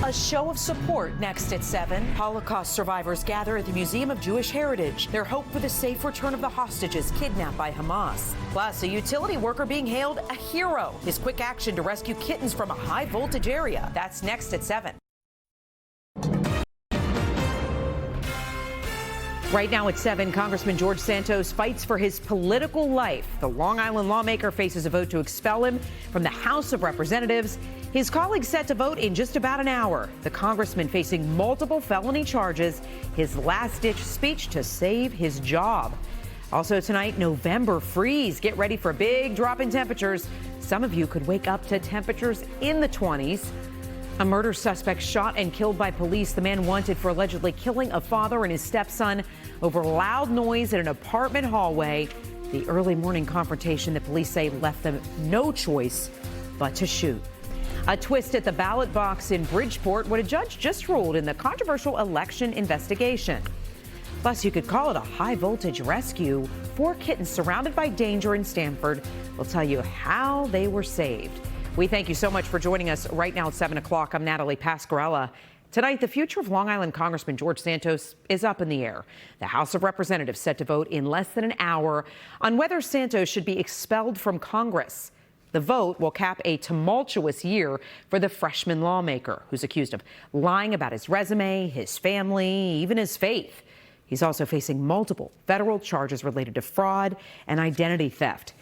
A show of support next at 7. Holocaust survivors gather at the Museum of Jewish Heritage. Their hope for the safe return of the hostages kidnapped by Hamas. Plus, a utility worker being hailed a hero. His quick action to rescue kittens from a high voltage area. That's next at 7. Right now at 7, Congressman George Santos fights for his political life. The Long Island lawmaker faces a vote to expel him from the House of Representatives. His colleagues set to vote in just about an hour. The congressman facing multiple felony charges. His last-ditch speech to save his job. Also tonight, November freeze. Get ready for a big drop in temperatures. Some of you could wake up to temperatures in the 20s. A murder suspect shot and killed by police. The man wanted for allegedly killing a father and his stepson over loud noise in an apartment hallway. The early morning confrontation that police say left them no choice but to shoot. A twist at the ballot box in Bridgeport, what a judge just ruled in the controversial election investigation. Plus, you could call it a high-voltage rescue. 4 kittens surrounded by danger in Stamford. We'll tell you how they were saved. We thank you so much for joining us right now at 7 o'clock. I'm Natalie Pasquarela. Tonight, the future of Long Island Congressman George Santos is up in the air. The House of Representatives set to vote in less than an hour on whether Santos should be expelled from Congress. The vote will cap a tumultuous year for the freshman lawmaker, who's accused of lying about his resume, his family, even his faith. He's also facing multiple federal charges related to fraud and identity theft.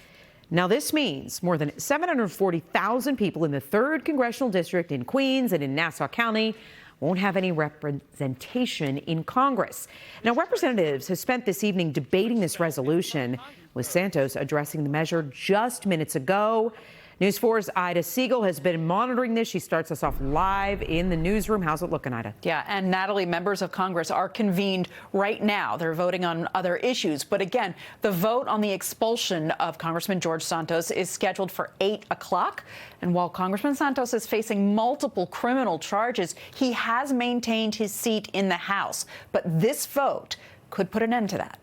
Now, this means more than 740,000 people in the 3rd Congressional District in Queens and in Nassau County won't have any representation in Congress. Now, representatives have spent this evening debating this resolution, with Santos addressing the measure just minutes ago. News 4's Ida Siegel has been monitoring this. She starts us off live in the newsroom. How's it looking, Ida? Yeah, and Natalie, members of Congress are convened right now. They're voting on other issues. But again, the vote on the expulsion of Congressman George Santos is scheduled for 8 o'clock. And while Congressman Santos is facing multiple criminal charges, he has maintained his seat in the House. But this vote could put an end to that.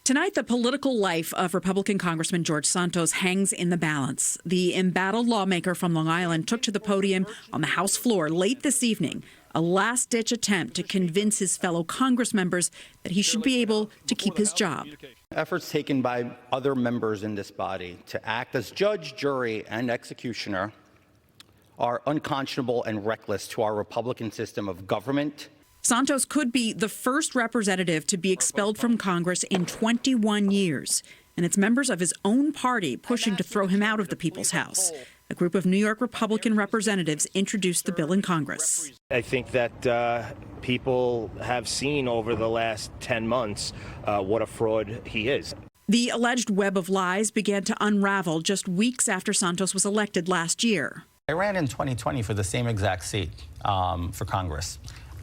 Tonight, the political life of Republican Congressman George Santos hangs in the balance. The embattled lawmaker from Long Island took to the podium on the House floor late this evening, a last-ditch attempt to convince his fellow Congress members that he should be able to keep his job. Efforts taken by other members in this body to act as judge, jury, and executioner are unconscionable and reckless to our Republican system of government. Santos could be the first representative to be expelled from Congress in 21 years, and it's members of his own party pushing to throw him out of the People's House. A group of New York Republican representatives introduced the bill in Congress. I think that people have seen over the last 10 months what a fraud he is. The alleged web of lies began to unravel just weeks after Santos was elected last year. I ran in 2020 for the same exact seat for Congress.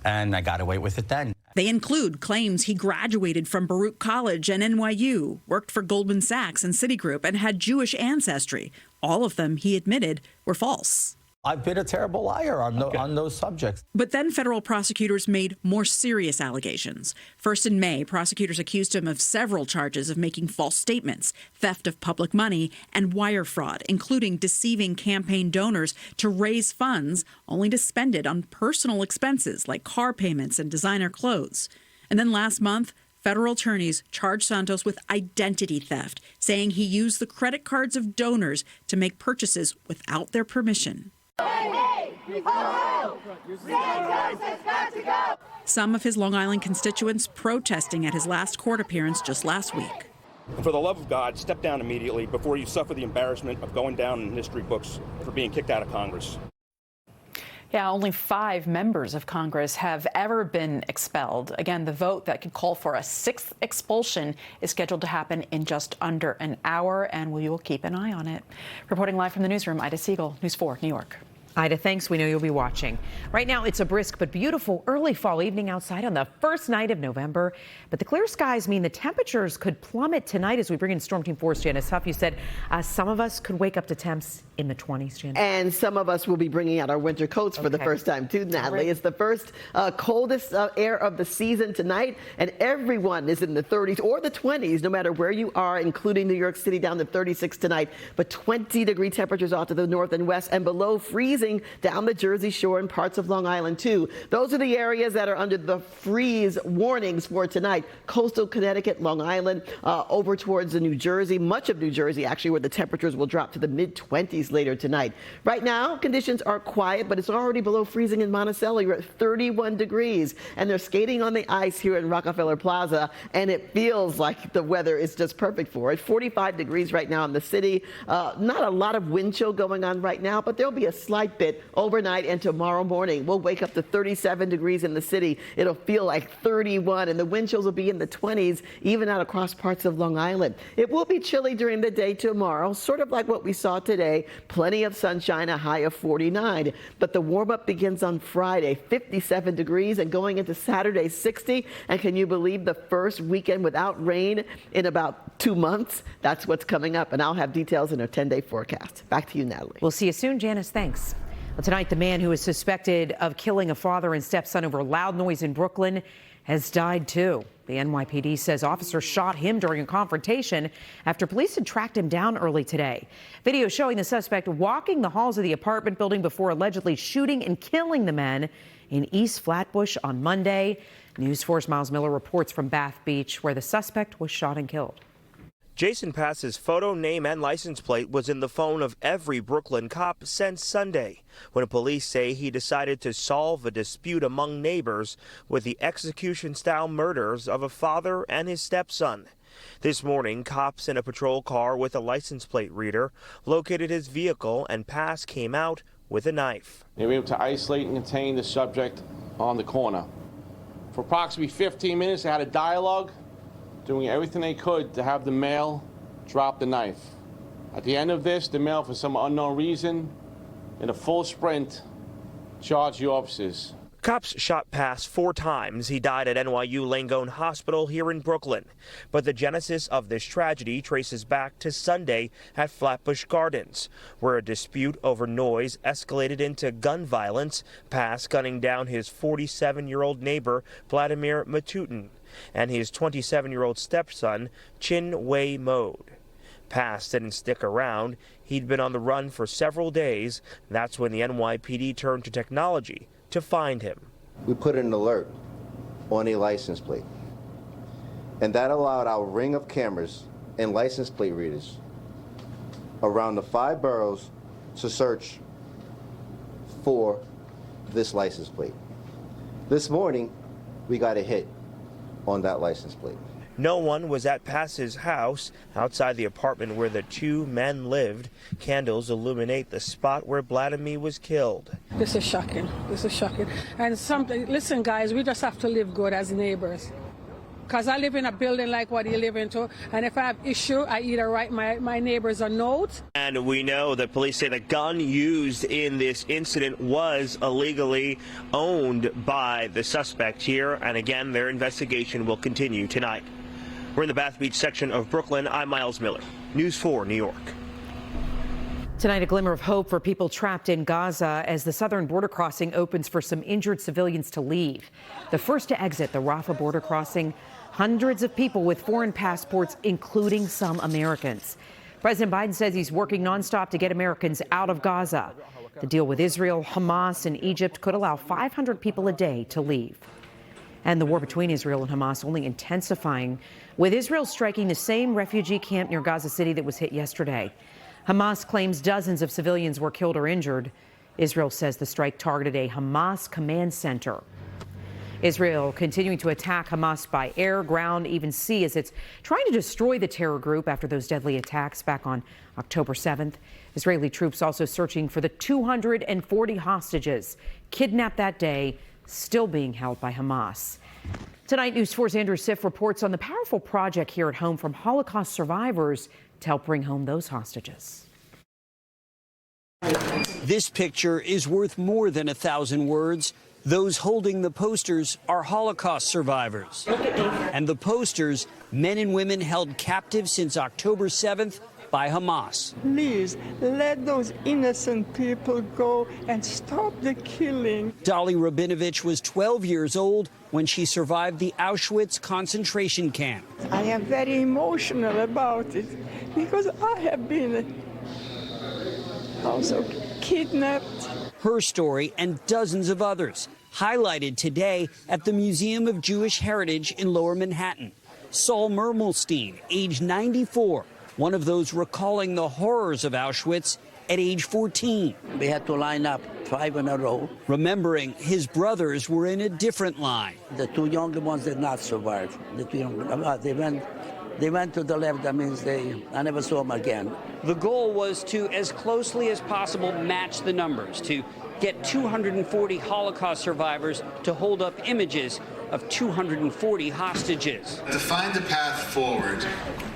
And I got away with it then. They include claims he graduated from Baruch College and NYU, worked for Goldman Sachs and Citigroup, and had Jewish ancestry. All of them, he admitted, were false. I've been a terrible liar on those subjects. But then federal prosecutors made more serious allegations. First in May, prosecutors accused him of several charges of making false statements, theft of public money, and wire fraud, including deceiving campaign donors to raise funds only to spend it on personal expenses like car payments and designer clothes. And then last month, federal attorneys charged Santos with identity theft, saying he used the credit cards of donors to make purchases without their permission. Some of his Long Island constituents protesting at his last court appearance just last week. For the love of God, step down immediately before you suffer the embarrassment of going down in history books for being kicked out of Congress. Yeah, only 5 members of Congress have ever been expelled. Again, the vote that could call for a 6th expulsion is scheduled to happen in just under an hour, and we will keep an eye on it. Reporting live from the newsroom, Ida Siegel, News 4, New York. Ida, thanks. We know you'll be watching. Right now, it's a brisk but beautiful early fall evening outside on the first night of November. But the clear skies mean the temperatures could plummet tonight as we bring in Storm Team 4's Janice Huff. You said some of us could wake up to temps in the 20s, Janice. And some of us will be bringing out our winter coats for the first time, too, Natalie. Right. It's the first coldest air of the season tonight, and everyone is in the 30s or the 20s, no matter where you are, including New York City, down to 36 tonight. But 20-degree temperatures off to the north and west, and below freezing freezing down the Jersey Shore and parts of Long Island, too. Those are the areas that are under the freeze warnings for tonight. Coastal Connecticut, Long Island, over towards the New Jersey, much of New Jersey, actually, where the temperatures will drop to the mid-20s later tonight. Right now, conditions are quiet, but it's already below freezing in Monticello. You're at 31 degrees, and they're skating on the ice here in Rockefeller Plaza, and it feels like the weather is just perfect for it. 45 degrees right now in the city. Not a lot of wind chill going on right now, but there'll be a slight bit overnight and tomorrow morning. We'll wake up to 37 degrees in the city. It'll feel like 31, and the wind chills will be in the 20s, even out across parts of Long Island. It will be chilly during the day tomorrow, sort of like what we saw today. Plenty of sunshine, a high of 49. But the warm-up begins on Friday, 57 degrees, and going into Saturday, 60. And can you believe the first weekend without rain in about 2 months? That's what's coming up, and I'll have details in our 10-day forecast. Back to you, Natalie. We'll see you soon, Janice. Thanks. Well, tonight, the man who is suspected of killing a father and stepson over loud noise in Brooklyn has died, too. The NYPD says officers shot him during a confrontation after police had tracked him down early today. Video showing the suspect walking the halls of the apartment building before allegedly shooting and killing the men in East Flatbush on Monday. News 4's Miles Miller reports from Bath Beach, where the suspect was shot and killed. Jason Pass's photo, name, and license plate was in the phone of every Brooklyn cop since Sunday, when police say he decided to solve a dispute among neighbors with the execution-style murders of a father and his stepson. This morning, cops in a patrol car with a license plate reader located his vehicle, and Pass came out with a knife. They were able to isolate and contain the subject on the corner. For approximately 15 minutes, they had a dialogue, doing everything they could to have the male drop the knife. At the end of this, the male, for some unknown reason, in a full sprint, charged the officers. Cops shot Pass 4 times. He died at NYU Langone Hospital here in Brooklyn. But the genesis of this tragedy traces back to Sunday at Flatbush Gardens, where a dispute over noise escalated into gun violence, Pass gunning down his 47-year-old neighbor, Vladimir Matutin, and his 27-year-old stepson, Chin Wei Mode. Pass didn't stick around. He'd been on the run for several days. That's when the NYPD turned to technology to find him. We put an alert on a license plate, and that allowed our ring of cameras and license plate readers around the 5 boroughs to search for this license plate. This morning, we got a hit on that license plate. No one was at Pass's house. Outside the apartment where the 2 men lived, candles illuminate the spot where Vladimir was killed. This is shocking. This is shocking. And listen, guys, we just have to live good as neighbors. Because I live in a building like what you live into, and if I have issue, I either write my neighbors a note. And we know that police say the gun used in this incident was illegally owned by the suspect here, and again, their investigation will continue tonight. We're in the Bath Beach section of Brooklyn. I'm Miles Miller, News 4 New York. Tonight, a glimmer of hope for people trapped in Gaza as the southern border crossing opens for some injured civilians to leave. The first to exit the Rafah border crossing, hundreds of people with foreign passports, including some Americans. President Biden says he's working nonstop to get Americans out of Gaza. The deal with Israel, Hamas, and Egypt could allow 500 people a day to leave. And the war between Israel and Hamas only intensifying, with Israel striking the same refugee camp near Gaza City that was hit yesterday. Hamas claims dozens of civilians were killed or injured. Israel says the strike targeted a Hamas command center. Israel continuing to attack Hamas by air, ground, even sea as it's trying to destroy the terror group after those deadly attacks back on October 7th. Israeli troops also searching for the 240 hostages kidnapped that day, still being held by Hamas. Tonight, News 4's Andrew Siff reports on the powerful project here at home from Holocaust survivors to help bring home those hostages. This picture is worth more than 1,000 words. Those holding the posters are Holocaust survivors. And the posters, men and women held captive since October 7th by Hamas. Please let those innocent people go and stop the killing. Dolly Rabinovich was 12 years old when she survived the Auschwitz concentration camp. I am very emotional about it because I have been also kidnapped. Her story and dozens of others highlighted today at the Museum of Jewish Heritage in Lower Manhattan. Saul Mermelstein, age 94, one of those recalling the horrors of Auschwitz at age 14. We had to line up 5 in a row. Remembering his brothers were in a different line. The 2 younger ones did not survive. The 2 younger, they went to the left. That means I never saw them again. The goal was to, as closely as possible, match the numbers, to get 240 Holocaust survivors to hold up images of 240 hostages. To find the path forward,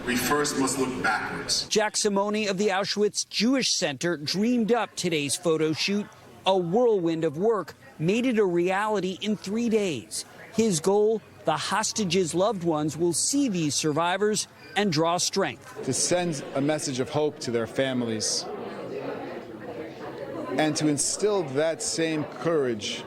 we first must look backwards. Jack Simone of the Auschwitz Jewish Center dreamed up today's photo shoot. A whirlwind of work made it a reality in 3 days. His goal, the hostages' loved ones will see these survivors and draw strength. To send a message of hope to their families and to instill that same courage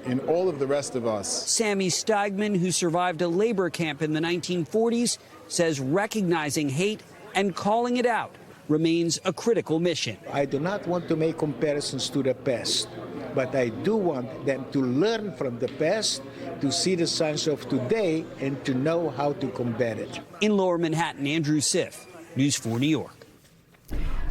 in all of the rest of us. Sammy Steigman, who survived a labor camp in the 1940s, says recognizing hate and calling it out remains a critical mission. I do not want to make comparisons to the past, but I do want them to learn from the past, to see the signs of today, and to know how to combat it. In Lower Manhattan, Andrew Siff, News 4 New York.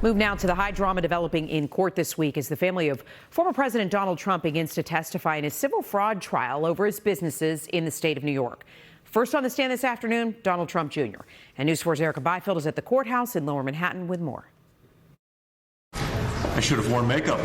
Move now to the high drama developing in court this week as the family of former President Donald Trump begins to testify in his civil fraud trial over his businesses in the state of New York. First on the stand this afternoon, Donald Trump Jr. And News 4's Erica Byfield is at the courthouse in Lower Manhattan with more. I should have worn makeup.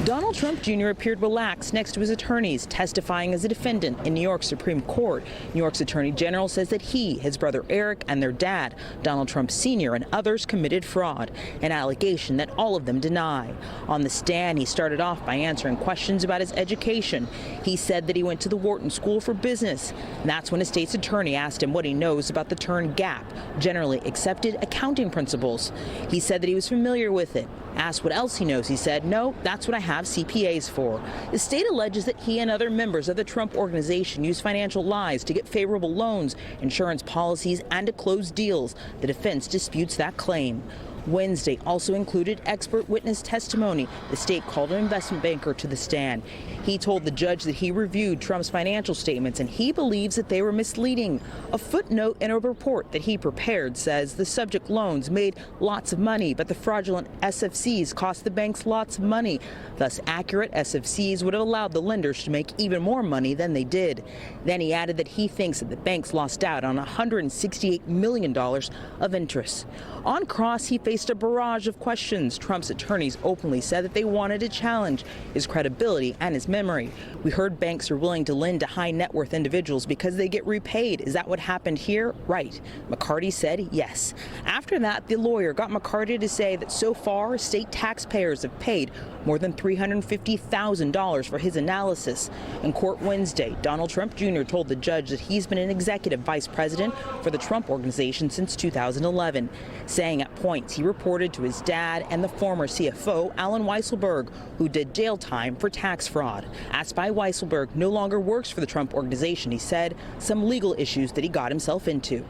Donald Trump Jr. appeared relaxed next to his attorneys, testifying as a defendant in New York's Supreme Court. New York's Attorney General says that he, his brother Eric, and their dad, Donald Trump Sr., and others committed fraud, an allegation that all of them deny. On the stand, he started off by answering questions about his education. He said that he went to the Wharton School for Business. And that's when a state's attorney asked him what he knows about the term GAAP, generally accepted accounting principles. He said that he was familiar with it. Asked what else he knows, he said, "No, that's what I have CPAs for." The state alleges that he and other members of the Trump organization used financial lies to get favorable loans, insurance policies, and to close deals. The defense disputes that claim. Wednesday also included expert witness testimony. The state called an investment banker to the stand. He told the judge that he reviewed Trump's financial statements and he believes that they were misleading. A footnote in a report that he prepared says the subject loans made lots of money, but the fraudulent SFCs cost the banks lots of money. Thus, accurate SFCs would have allowed the lenders to make even more money than they did. Then he added that he thinks that the banks lost out on $168 million of interest. On cross, he faced a barrage of questions. Trump's attorneys openly said that they wanted to challenge his credibility and his memory. We heard banks are willing to lend to high net worth individuals because they get repaid. Is that what happened here? Right. McCarty said yes. After that, the lawyer got McCarty to say that so far, state taxpayers have paid more than $350,000 for his analysis. In court Wednesday, Donald Trump Jr. told the judge that he's been an executive vice president for the Trump Organization since 2011, saying at points he reported to his dad and the former CFO, Alan Weisselberg, who did jail time for tax fraud. Asked by Weisselberg no longer works for the Trump Organization, he said, some legal issues that he got himself into.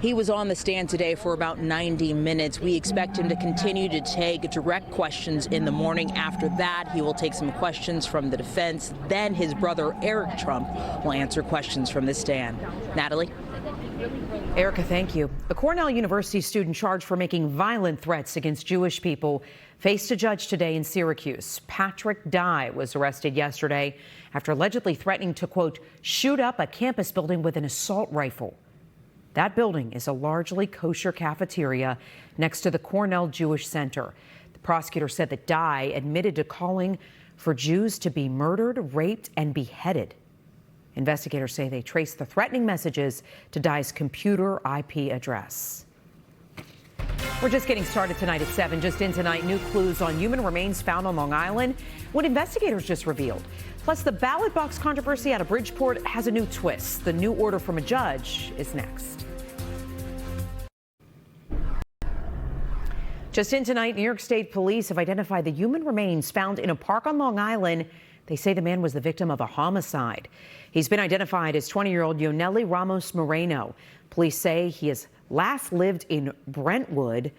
He was on the stand today for about 90 minutes. We expect him to continue to take direct questions in the morning. After that, he will take some questions from the defense. Then his brother, Eric Trump, will answer questions from the stand. Natalie? Erica, thank you. A Cornell University student charged for making violent threats against Jewish people faced a judge today in Syracuse. Patrick Dye was arrested yesterday after allegedly threatening to, quote, shoot up a campus building with an assault rifle. That building is a largely kosher cafeteria next to the Cornell Jewish Center. The prosecutor said that Dye admitted to calling for Jews to be murdered, raped, and beheaded. Investigators say they traced the threatening messages to Dye's computer IP address. We're just getting started tonight at 7. Just in tonight, new clues on human remains found on Long Island, what investigators just revealed. Plus, the ballot box controversy out of Bridgeport has a new twist. The new order from a judge is next. Just in tonight, New York State police have identified the human remains found in a park on Long Island. They say the man was the victim of a homicide. He's been identified as 20-year-old Yoneli Ramos Moreno. Police say he has last lived in Brentwood.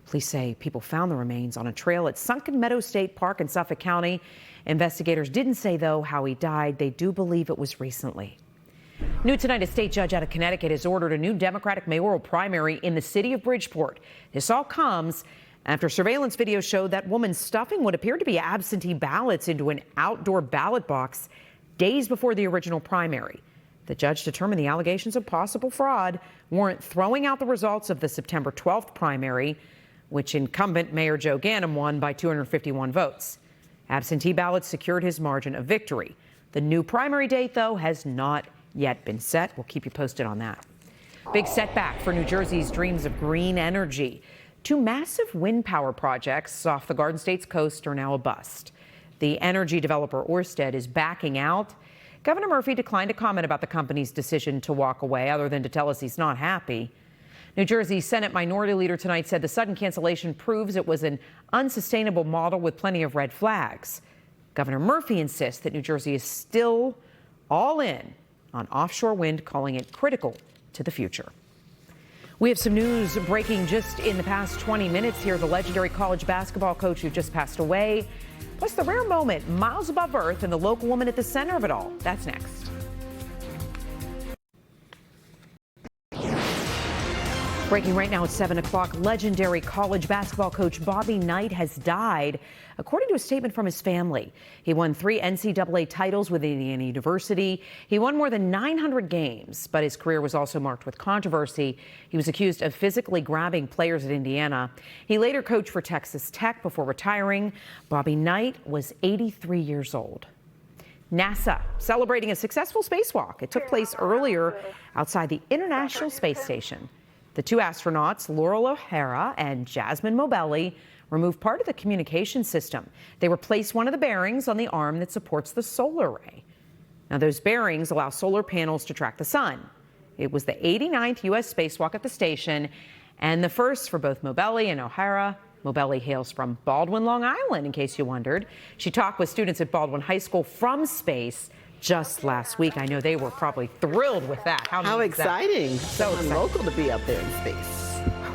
Police say people found the remains on a trail at Sunken Meadow State Park in Suffolk County. Investigators didn't say, though, how he died. They do believe it was recently. New tonight, a state judge out of Connecticut has ordered a new Democratic mayoral primary in the city of Bridgeport. This all comes after surveillance video showed that woman stuffing what appeared to be absentee ballots into an outdoor ballot box days before the original primary. The judge determined the allegations of possible fraud warrant throwing out the results of the September 12th primary, which incumbent Mayor Joe Ganim won by 251 votes. Absentee ballots secured his margin of victory. The new primary date, though, has not yet been set. We'll keep you posted on that. Big setback for New Jersey's dreams of green energy. 2 massive wind power projects off the Garden State's coast are now a bust. The energy developer Ørsted is backing out. Governor Murphy declined to comment about the company's decision to walk away, other than to tell us he's not happy. New Jersey Senate Minority Leader tonight said the sudden cancellation proves it was an unsustainable model with plenty of red flags. Governor Murphy insists that New Jersey is still all in on offshore wind, calling it critical to the future. We have some news breaking just in the past 20 minutes here. The legendary college basketball coach who just passed away, plus the rare moment miles above Earth and the local woman at the center of it all. That's next. Breaking right now at 7 o'clock, legendary college basketball coach Bobby Knight has died, according to a statement from his family. He won 3 NCAA titles with Indiana University. He won more than 900 games, but his career was also marked with controversy. He was accused of physically grabbing players at Indiana. He later coached for Texas Tech before retiring. Bobby Knight was 83 years old. NASA celebrating a successful spacewalk. It took place earlier outside the International Space Station. The 2 astronauts, Laurel O'Hara and Jasmine Mobelli, removed part of the communication system. They replaced one of the bearings on the arm that supports the solar array. Now, those bearings allow solar panels to track the sun. It was the 89th U.S. spacewalk at the station and the first for both Mobelli and O'Hara. Mobelli hails from Baldwin, Long Island, in case you wondered. She talked with students at Baldwin High School from space just last week. I know they were probably thrilled with that. How exciting. So exciting. Local to be up there in space.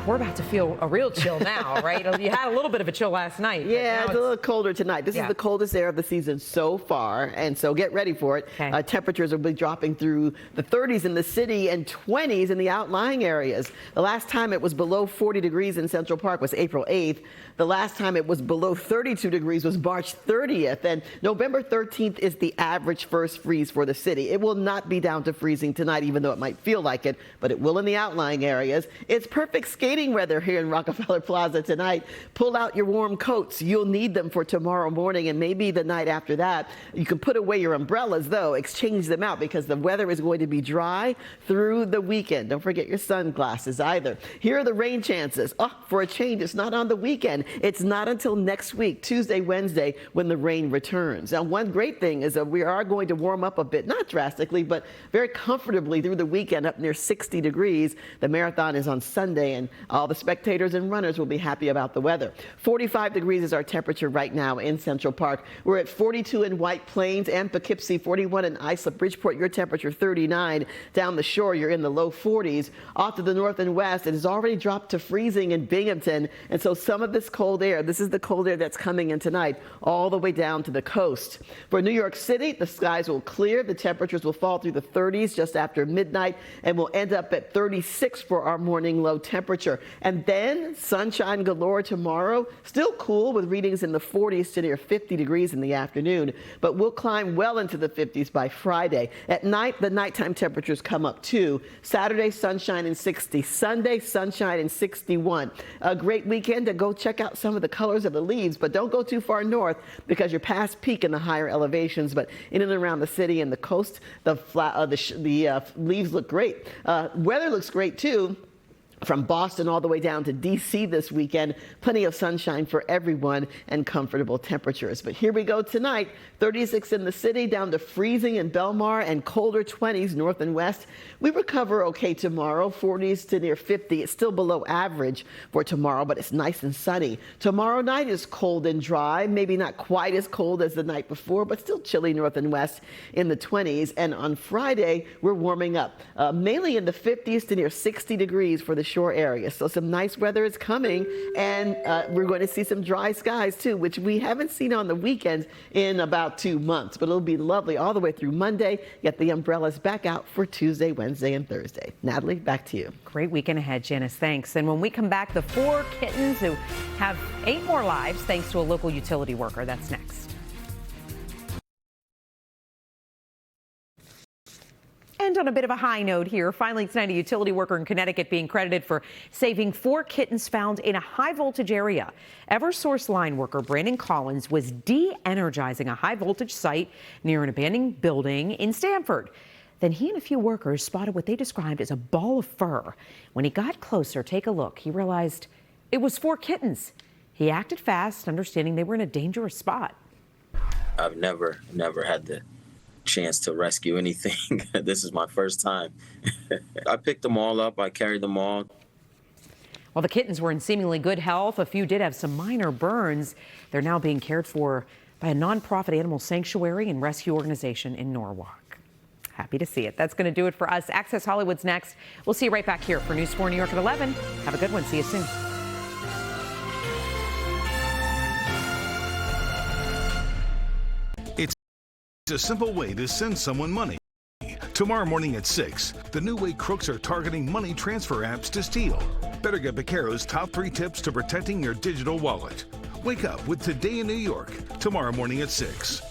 We're about to feel a real chill now, right? You had a little bit of a chill last night. Yeah, it's a little colder tonight. This is the coldest air of the season so far, and so get ready for it. Okay. Temperatures will be dropping through the 30s in the city and 20s in the outlying areas. The last time it was below 40 degrees in Central Park was April 8th. The last time it was below 32 degrees was March 30th, and November 13th is the average first freeze for the city. It will not be down to freezing tonight, even though it might feel like it, but it will in the outlying areas. It's perfect skating weather here in Rockefeller Plaza tonight. Pull out your warm coats. You'll need them for tomorrow morning and maybe the night after that. You can put away your umbrellas, though. Exchange them out because the weather is going to be dry through the weekend. Don't forget your sunglasses either. Here are the rain chances. For a change, it's not on the weekend. It's not until next week, Tuesday, Wednesday, when the rain returns. Now, one great thing is that we are going to warm up a bit, not drastically, but very comfortably through the weekend, up near 60 degrees. The marathon is on Sunday, and all the spectators and runners will be happy about the weather. 45 degrees is our temperature right now in Central Park. We're at 42 in White Plains and Poughkeepsie, 41 in Islip. Bridgeport, your temperature 39. Down the shore, you're in the low 40s. Off to the north and west, it has already dropped to freezing in Binghamton, and so some of this cold air, this is the cold air that's coming in tonight, all the way down to the coast. For New York City, the skies will clear. The temperatures will fall through the 30s just after midnight, and we'll end up at 36 for our morning low temperature. And then sunshine galore tomorrow. Still cool with readings in the 40s to near 50 degrees in the afternoon, but we'll climb well into the 50s by Friday. At night, the nighttime temperatures come up too. Saturday, sunshine and 60. Sunday, sunshine and 61. A great weekend to go check out some of the colors of the leaves, but don't go too far north because you're past peak in the higher elevations. But in and around the city and the coast, the leaves look great. Weather looks great too. From Boston all the way down to D.C. this weekend. Plenty of sunshine for everyone and comfortable temperatures. But here we go tonight. 36 in the city, down to freezing in Belmar and colder 20s north and west. We recover okay tomorrow, 40s to near 50. It's still below average for tomorrow, but it's nice and sunny. Tomorrow night is cold and dry, maybe not quite as cold as the night before, but still chilly north and west in the 20s. And on Friday, we're warming up, mainly in the 50s to near 60 degrees for the shore area. So some nice weather is coming, and we're going to see some dry skies too, which we haven't seen on the weekends in about 2 months. But it'll be lovely all the way through Monday. Get the umbrellas back out for Tuesday, Wednesday, and Thursday. Natalie, back to you. Great weekend ahead, Janice. Thanks. And when we come back, the 4 kittens who have 8 more lives thanks to a local utility worker. That's next. And on a bit of a high note here, finally tonight, a utility worker in Connecticut being credited for saving 4 kittens found in a high voltage area. Eversource line worker Brandon Collins was de-energizing a high voltage site near an abandoned building in Stamford. Then he and a few workers spotted what they described as a ball of fur. When he got closer, take a look, he realized it was 4 kittens. He acted fast, understanding they were in a dangerous spot. I've never had the chance to rescue anything. This is my first time. I picked them all up. I carried them all. While the kittens were in seemingly good health, a few did have some minor burns. They're now being cared for by a nonprofit animal sanctuary and rescue organization in Norwalk. Happy to see it. That's going to do it for us. Access Hollywood's next. We'll see you right back here for News 4 New York at 11. Have a good one. See you soon. It's a simple way to send someone money. Tomorrow morning at 6, the new way crooks are targeting money transfer apps to steal. Better get Baccaro's top 3 tips to protecting your digital wallet. Wake up with Today in New York, tomorrow morning at 6.